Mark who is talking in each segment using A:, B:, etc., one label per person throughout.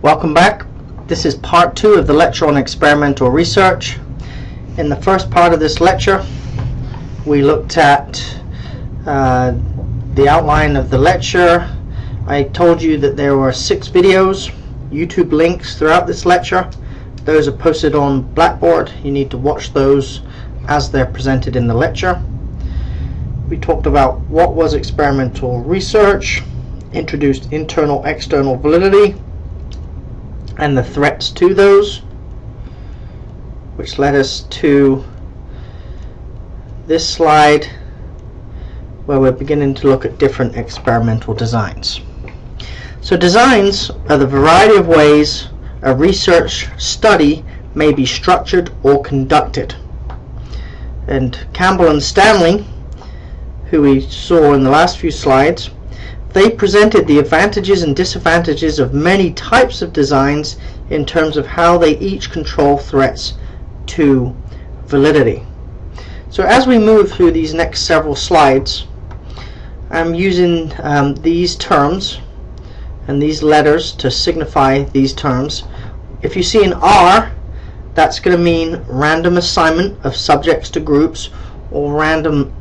A: Welcome back. This is part 2 of the lecture on experimental research. In the first part of this lecture, we looked at the outline of the lecture. I told you that there were 6 videos, YouTube links throughout this lecture. Those are posted on Blackboard. You need to watch those as they're presented in the lecture. We talked about what was experimental research, introduced internal, external validity, and the threats to those, which led us to this slide where we're beginning to look at different experimental designs. So designs are the variety of ways a research study may be structured or conducted. And Campbell and Stanley, who we saw in the last few slides, they presented the advantages and disadvantages of many types of designs in terms of how they each control threats to validity. So as we move through these next several slides, I'm using these terms and these letters to signify these terms. If you see an R, that's going to mean random assignment of subjects to groups or random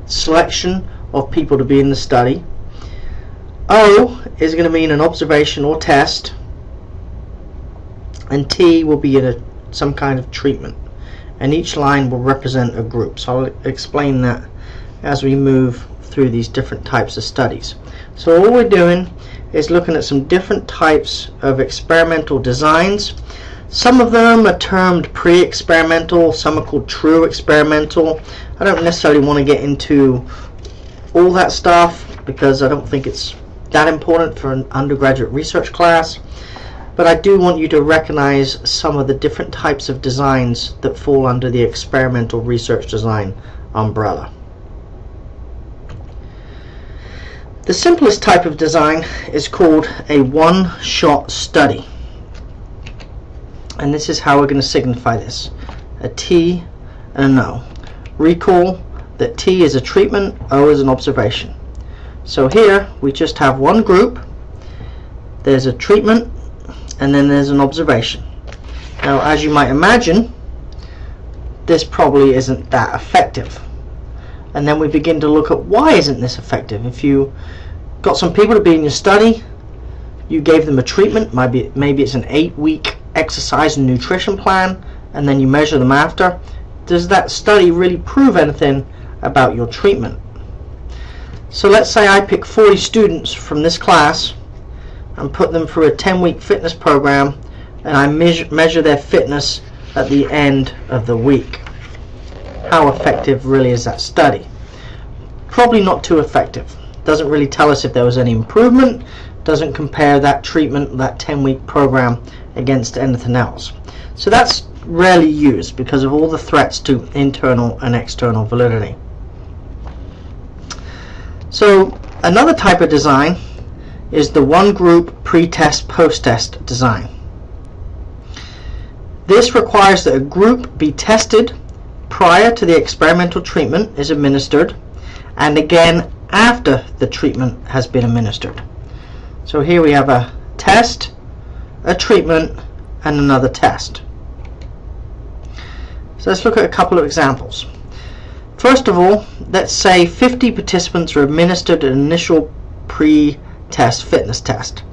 A: selection of people to be in the study. O is going to mean an observation or test, and T will be some kind of treatment, and each line will represent a group. So I'll explain that as we move through these different types of studies. So all we're doing is looking at some different types of experimental designs. Some of them are termed pre-experimental, some are called true experimental. I don't necessarily want to get into all that stuff because I don't think it's that important for an undergraduate research class, but I do want you to recognize some of the different types of designs that fall under the experimental research design umbrella. The simplest type of design is called a one-shot study, and this is how we're going to signify this: a T and an O. Recall that T is a treatment, O is an observation. So here we just have one group, there's a treatment, and then there's an observation. Now, as you might imagine, this probably isn't that effective. And then we begin to look at why isn't this effective. If you got some people to be in your study, you gave them a treatment, maybe it's an 8-week exercise and nutrition plan, and then you measure them after, does that study really prove anything about your treatment? So let's say I pick 40 students from this class and put them through a 10-week fitness program, and I measure their fitness at the end of the week. How effective really is that study? Probably not too effective. Doesn't really tell us if there was any improvement, doesn't compare that treatment, that 10-week program against anything else. So that's rarely used because of all the threats to internal and external validity. So another type of design is the one group pre-test post-test design. This requires that a group be tested prior to the experimental treatment is administered, and again after the treatment has been administered. So here we have a test, a treatment, and another test. So let's look at a couple of examples. First of all, let's say 50 participants are administered an initial pre-test fitness test.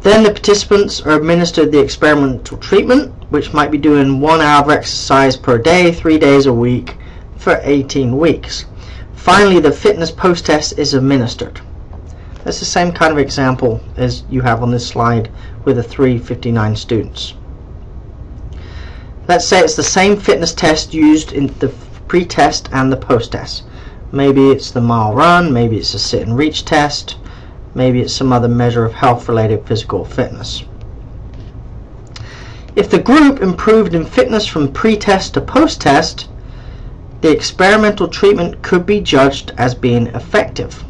A: Then the participants are administered the experimental treatment, which might be doing 1 hour of exercise per day, 3 days a week for 18 weeks. Finally, the fitness post-test is administered. That's the same kind of example as you have on this slide with the 359 students. Let's say it's the same fitness test used in the pre-test and the post-test. Maybe it's the mile run, maybe it's a sit and reach test, maybe it's some other measure of health-related physical fitness. If the group improved in fitness from pre-test to post-test, the experimental treatment could be judged as being effective.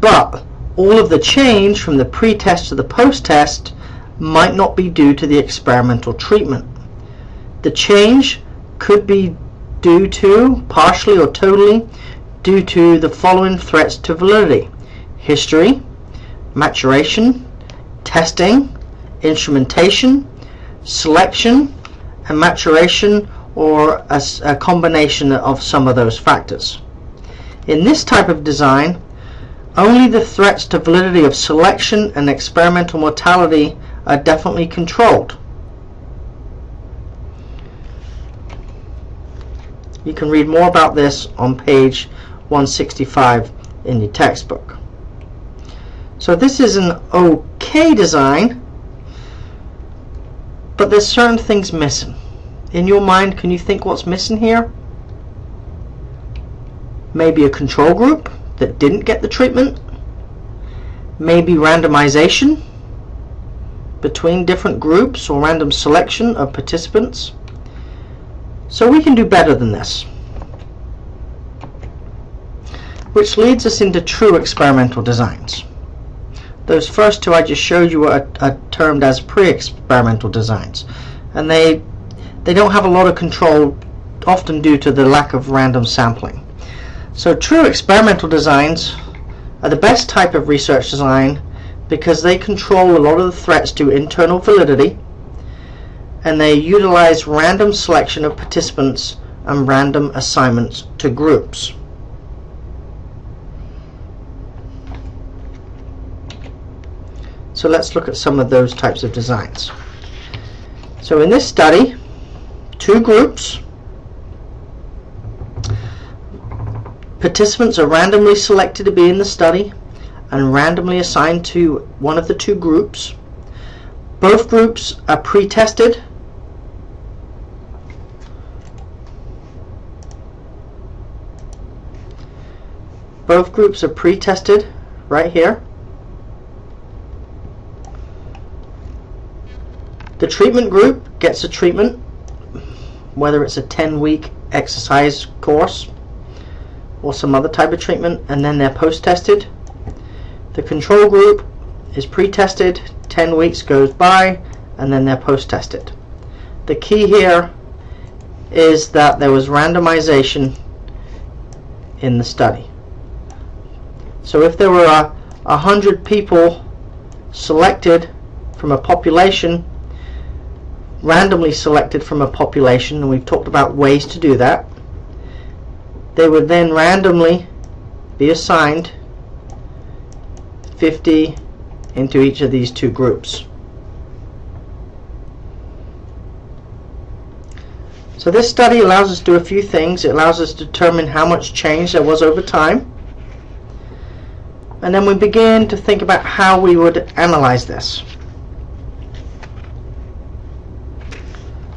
A: But all of the change from the pre-test to the post-test might not be due to the experimental treatment. The change could be due to, partially or totally, due to the following threats to validity: history, maturation, testing, instrumentation, selection, and maturation, or a combination of some of those factors. In this type of design, only the threats to validity of selection and experimental mortality are definitely controlled. You can read more about this on page 165 in your textbook. So this is an okay design, but there's certain things missing. In your mind, can you think what's missing here? Maybe a control group that didn't get the treatment. Maybe randomization between different groups or random selection of participants. So we can do better than this. Which leads us into true experimental designs. Those first two I just showed you are termed as pre-experimental designs, and they don't have a lot of control, often due to the lack of random sampling. So true experimental designs are the best type of research design because they control a lot of the threats to internal validity, and they utilize random selection of participants and random assignments to groups. So let's look at some of those types of designs. So in this study, two groups. Participants are randomly selected to be in the study and randomly assigned to one of the two groups. Both groups are pre-tested. Both groups are pre-tested right here. The treatment group gets a treatment, whether it's a 10-week exercise course or some other type of treatment, and then they're post-tested. The control group is pre-tested, 10 weeks goes by, and then they're post-tested. The key here is that there was randomization in the study. So if there were 100 people selected from a population, randomly selected from a population, and we've talked about ways to do that, they would then randomly be assigned 50 into each of these two groups. So this study allows us to do a few things. It allows us to determine how much change there was over time, and then we begin to think about how we would analyze this.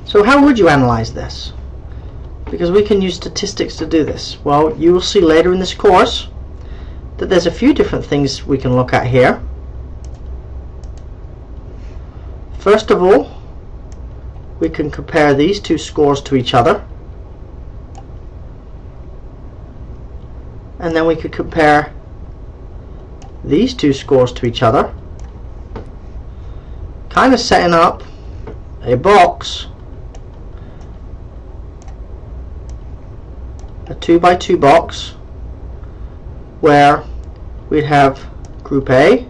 A: So how would you analyze this? Because we can use statistics to do this. Well, you will see later in this course that there's a few different things we can look at here. First of all, we can compare these two scores to each other, and then we could compare these two scores to each other, kind of setting up a box, a 2x2 box, where we'd have group A,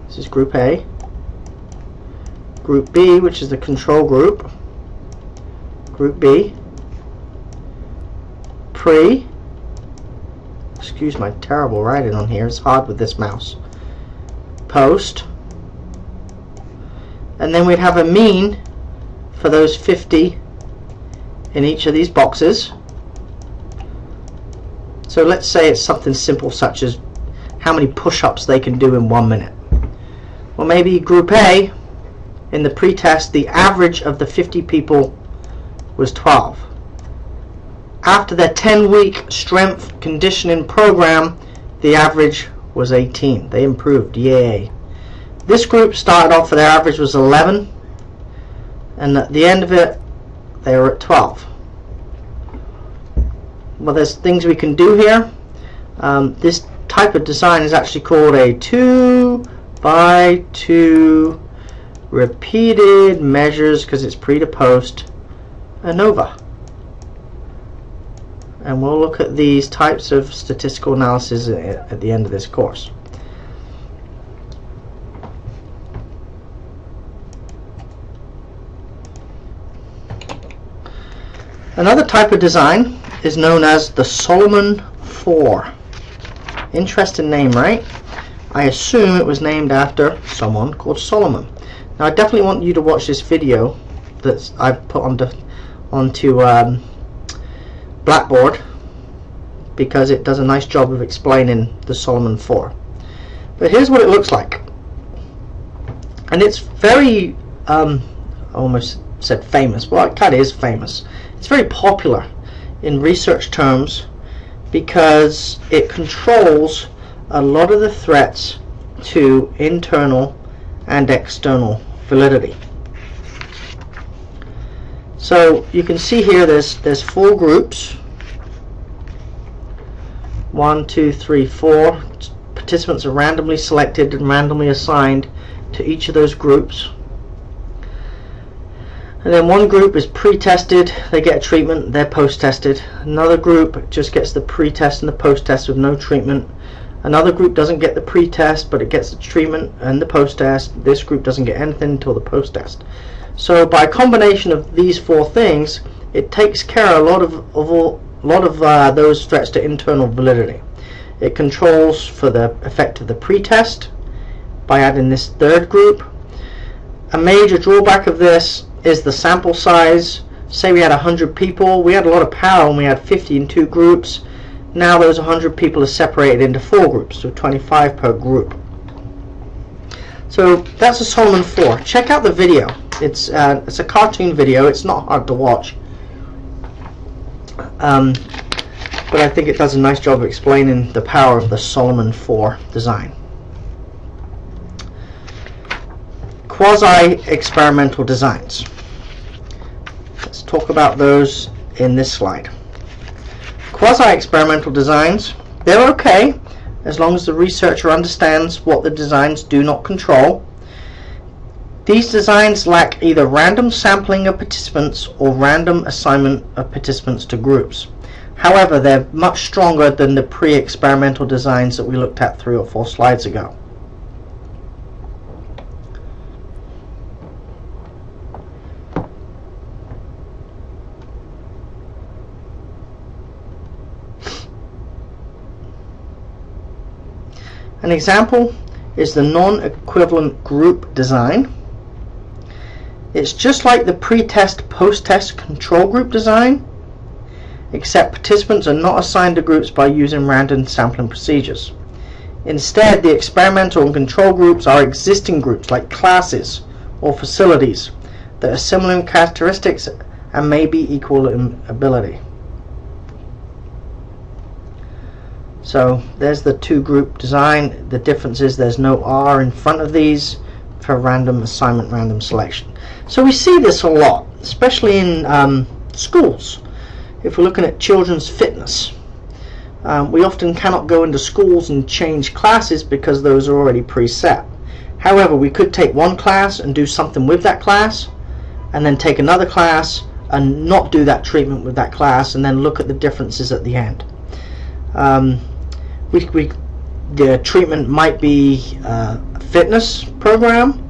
A: this is group A, group B, which is the control group, group B, pre, excuse my terrible writing on here, it's hard with this mouse, post, and then we'd have a mean for those 50 in each of these boxes. So let's say it's something simple such as how many push-ups they can do in 1 minute. Well, maybe group A, in the pre-test, the average of the 50 people was 12. After their 10-week strength conditioning program, the average was 18. They improved, yay. This group started off, their average was 11, and at the end of it, they were at 12. Well, there's things we can do here. This type of design is actually called a 2x2 repeated measures, because it's pre to post, ANOVA. and we'll look at these types of statistical analysis at the end of this course. Another type of design is known as the Solomon 4. Interesting name, right? I assume it was named after someone called Solomon. Now I definitely want you to watch this video that I've put onto Blackboard, because it does a nice job of explaining the Solomon 4. But here's what it looks like. And it's very, I almost said famous, well it kind of is famous. It's very popular in research terms because it controls a lot of the threats to internal and external validity. So you can see here there's 4 groups. 1, 2, 3, 4. Participants are randomly selected and randomly assigned to each of those groups. And then one group is pre-tested, they get a treatment, they're post-tested. Another group just gets the pre-test and the post-test with no treatment. Another group doesn't get the pre-test, but it gets the treatment and the post-test. This group doesn't get anything until the post-test. So by a combination of these 4 things, it takes care of a lot of those threats to internal validity. It controls for the effect of the pre-test by adding this 3rd group. A major drawback of this is the sample size. Say we had 100 people, we had a lot of power and we had 50 in 2 groups. Now those 100 people are separated into 4 groups, so 25 per group. So that's a Solomon 4. Check out the video. It's a cartoon video. It's not hard to watch, but I think it does a nice job of explaining the power of the Solomon 4 design. Quasi-experimental designs. Let's talk about those in this slide. Quasi-experimental designs, they're okay as long as the researcher understands what the designs do not control. These designs lack either random sampling of participants or random assignment of participants to groups. However, they're much stronger than the pre-experimental designs that we looked at 3 or 4 slides ago. An example is the non-equivalent group design. It's just like the pre-test, post-test control group design, except participants are not assigned to groups by using random sampling procedures. Instead, the experimental and control groups are existing groups like classes or facilities that are similar in characteristics and may be equal in ability. So there's the 2-group design. The difference is there's no R in front of these for random assignment, random selection. So we see this a lot, especially in schools. If we're looking at children's fitness, we often cannot go into schools and change classes because those are already preset. However, we could take one class and do something with that class, and then take another class and not do that treatment with that class, and then look at the differences at the end. The treatment might be a fitness program,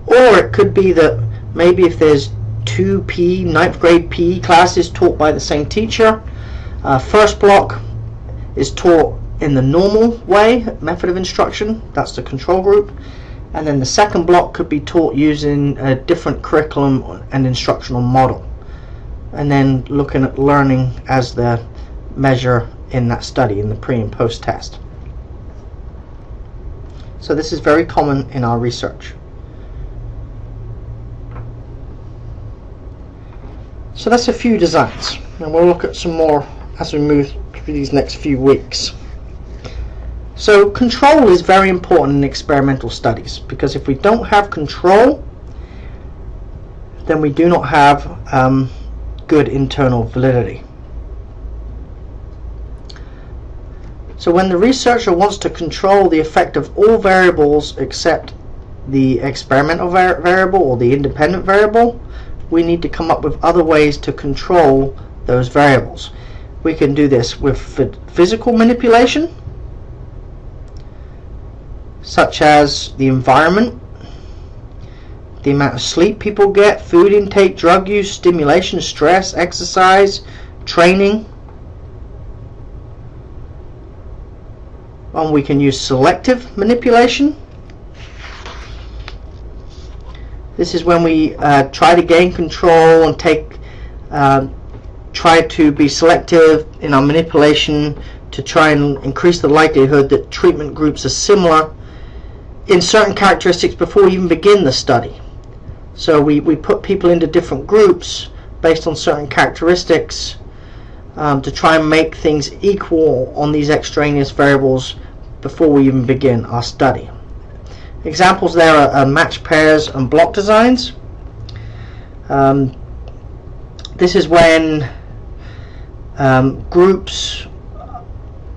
A: or it could be that maybe if there's 2 9th grade PE classes taught by the same teacher, first block is taught in the normal way, method of instruction, that's the control group, and then the second block could be taught using a different curriculum and instructional model, and then looking at learning as the measure in that study, in the pre and post test. So this is very common in our research. So that's a few designs, and we'll look at some more as we move through these next few weeks. So control is very important in experimental studies, because if we don't have control, then we do not have good internal validity. So when the researcher wants to control the effect of all variables except the experimental variable or the independent variable, we need to come up with other ways to control those variables. We can do this with physical manipulation, such as the environment, the amount of sleep people get, food intake, drug use, stimulation, stress, exercise, training. And we can use selective manipulation. This is when we try to gain control and try to be selective in our manipulation to try and increase the likelihood that treatment groups are similar in certain characteristics before we even begin the study. So we put people into different groups based on certain characteristics to try and make things equal on these extraneous variables before we even begin our study. Examples there are match pairs and block designs. This is when groups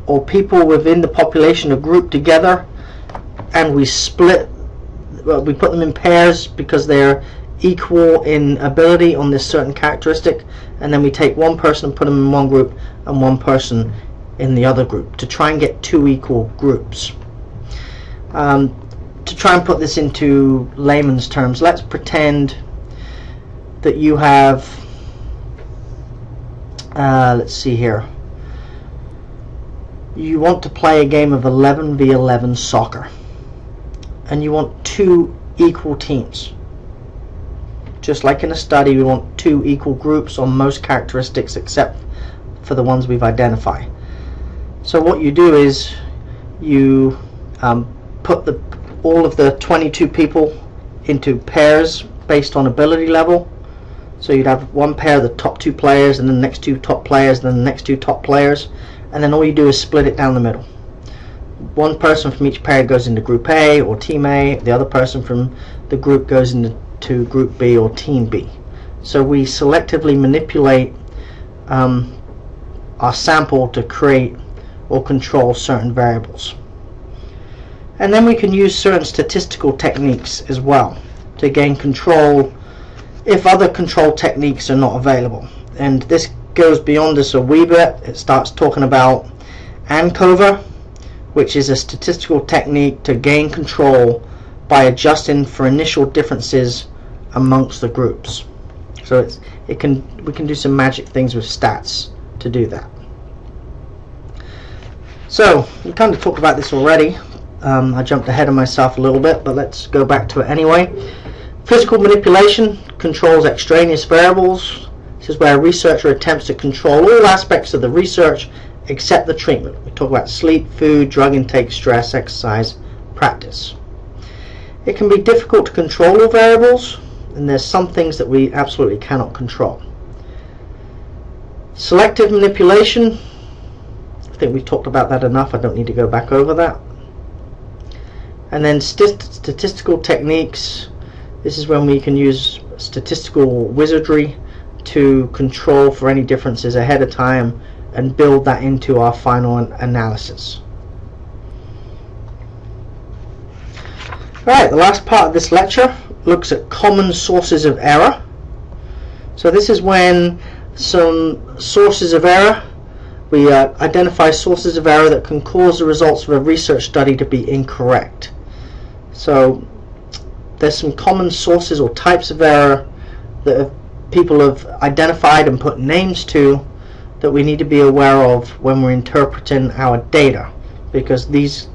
A: or people within the population are grouped together, and we put them in pairs because they're equal in ability on this certain characteristic, and then we take one person and put them in one group and one person in the other group to try and get two equal groups. To try and put this into layman's terms, let's pretend that you have let's see here, you want to play a game of 11v11 soccer, and you want two equal teams. Just like in a study, we want two equal groups on most characteristics except for the ones we've identified. So what you do is you put all of the 22 people into pairs based on ability level. So you'd have one pair of the top two players, and then the next two top players, and then the next two top players, and then all you do is split it down the middle. One person from each pair goes into group A or team A, the other person from the group goes into group B or team B. So we selectively manipulate our sample to create or control certain variables. And then we can use certain statistical techniques as well to gain control if other control techniques are not available. And this goes beyond this a wee bit. It starts talking about ANCOVA, which is a statistical technique to gain control by adjusting for initial differences amongst the groups. So we can do some magic things with stats to do that. So we kind of talked about this already. I jumped ahead of myself a little bit, but let's go back to it anyway. Physical manipulation controls extraneous variables. This is where a researcher attempts to control all aspects of the research except the treatment. We talk about sleep, food, drug intake, stress, exercise, practice. It can be difficult to control all variables, and there's some things that we absolutely cannot control. Selective manipulation, I think we've talked about that enough. I don't need to go back over that. And then statistical techniques. This is when we can use statistical wizardry to control for any differences ahead of time and build that into our final analysis. Alright, the last part of this lecture looks at common sources of error. So this is when some sources of error, we identify sources of error that can cause the results of a research study to be incorrect. So there's some common sources or types of error that people have identified and put names to that we need to be aware of when we're interpreting our data, because these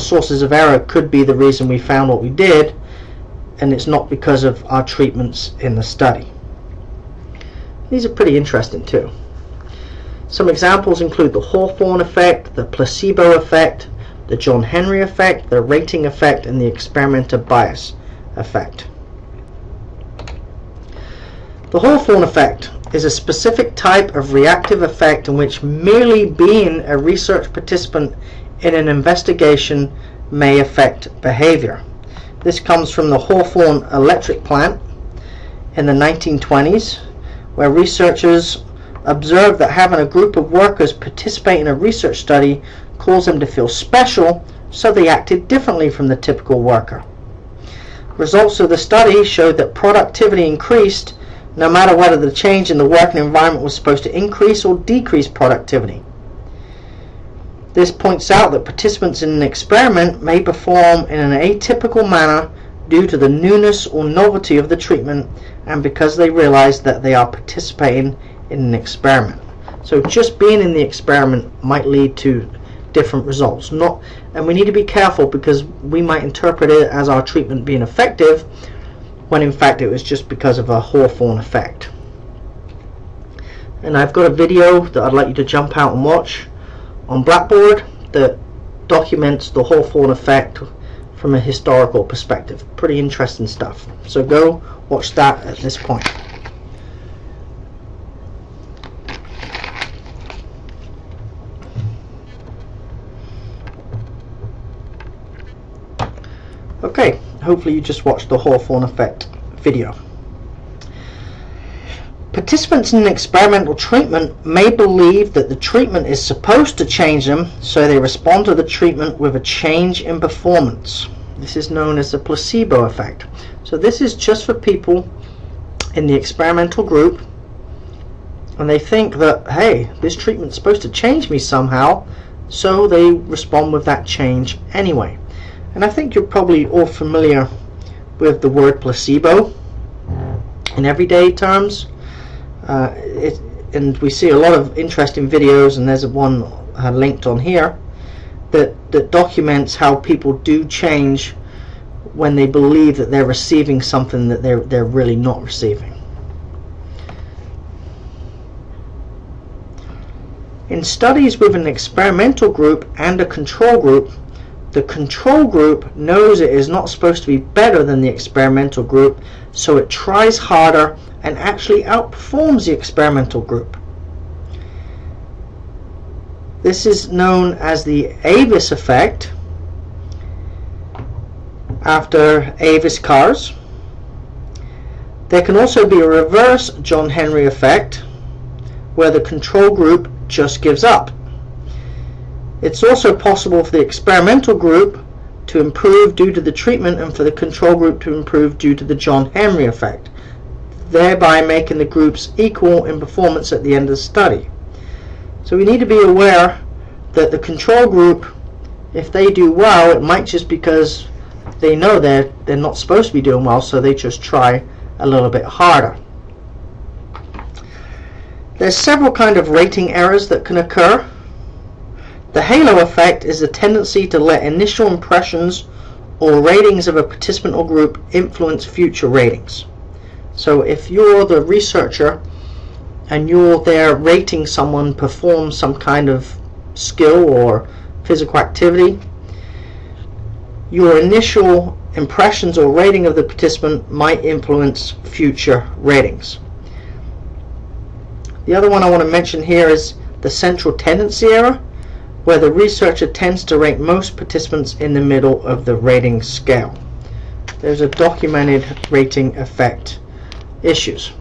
A: sources of error could be the reason we found what we did, and it's not because of our treatments in the study. These are pretty interesting too. Some examples include the Hawthorne effect, the placebo effect, the John Henry effect, the rating effect, and the experimenter bias effect. The Hawthorne effect is a specific type of reactive effect in which merely being a research participant in an investigation may affect behavior. This comes from the Hawthorne electric plant in the 1920s, where researchers observed that having a group of workers participate in a research study caused them to feel special, so they acted differently from the typical worker. Results of the study showed that productivity increased no matter whether the change in the working environment was supposed to increase or decrease productivity. This points out that participants in an experiment may perform in an atypical manner due to the newness or novelty of the treatment and because they realize that they are participating in an experiment. So just being in the experiment might lead to different results. And we need to be careful because we might interpret it as our treatment being effective when in fact it was just because of a Hawthorne effect. And I've got a video that I'd like you to jump out and watch on Blackboard that documents the Hawthorne effect from a historical perspective. Pretty interesting stuff. So go watch that at this point. Okay, hopefully you just watched the Hawthorne effect video. Participants in an experimental treatment may believe that the treatment is supposed to change them, so they respond to the treatment with a change in performance. This is known as the placebo effect. So this is just for people in the experimental group, and they think that, hey, this treatment's supposed to change me somehow, so they respond with that change anyway. And I think you're probably all familiar with the word placebo in everyday terms. And we see a lot of interesting videos, and there's one linked on here that documents how people do change when they believe that they're receiving something that they're really not receiving. In studies with an experimental group and a control group, the control group knows it is not supposed to be better than the experimental group, so it tries harder and actually outperforms the experimental group. This is known as the Avis effect, after Avis cars. There can also be a reverse John Henry effect, where the control group just gives up. It's also possible for the experimental group to improve due to the treatment and for the control group to improve due to the John Henry effect, thereby making the groups equal in performance at the end of the study. So we need to be aware that the control group, if they do well, it might just because they know they're not supposed to be doing well, so they just try a little bit harder. There's several kinds of rating errors that can occur. The halo effect is a tendency to let initial impressions or ratings of a participant or group influence future ratings. So if you're the researcher and you're there rating someone perform some kind of skill or physical activity, your initial impressions or rating of the participant might influence future ratings. The other one I want to mention here is the central tendency error, where the researcher tends to rate most participants in the middle of the rating scale. There's a documented rating effect issues.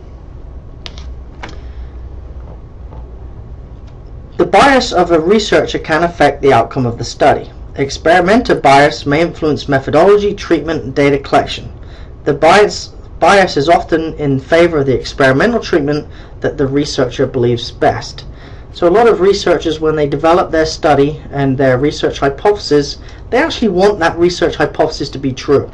A: The bias of a researcher can affect the outcome of the study. Experimental bias may influence methodology, treatment, and data collection. The bias is often in favor of the experimental treatment that the researcher believes best. So a lot of researchers, when they develop their study and their research hypothesis, they actually want that research hypothesis to be true.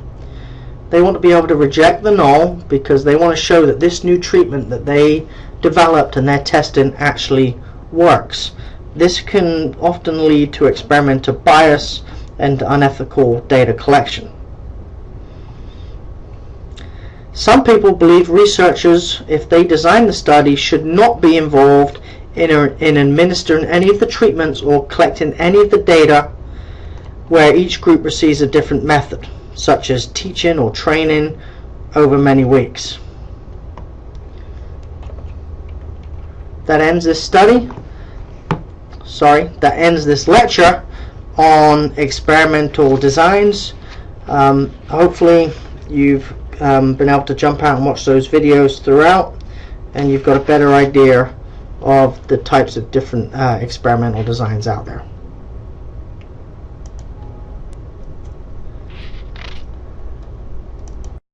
A: They want to be able to reject the null because they want to show that this new treatment that they developed and they're testing actually works. This can often lead to experimental bias and unethical data collection. Some people believe researchers, if they design the study, should not be involved in administering any of the treatments or collecting any of the data where each group receives a different method, such as teaching or training over many weeks. That ends this this lecture on experimental designs. Hopefully you've been able to jump out and watch those videos throughout, and you've got a better idea of the types of different experimental designs out there.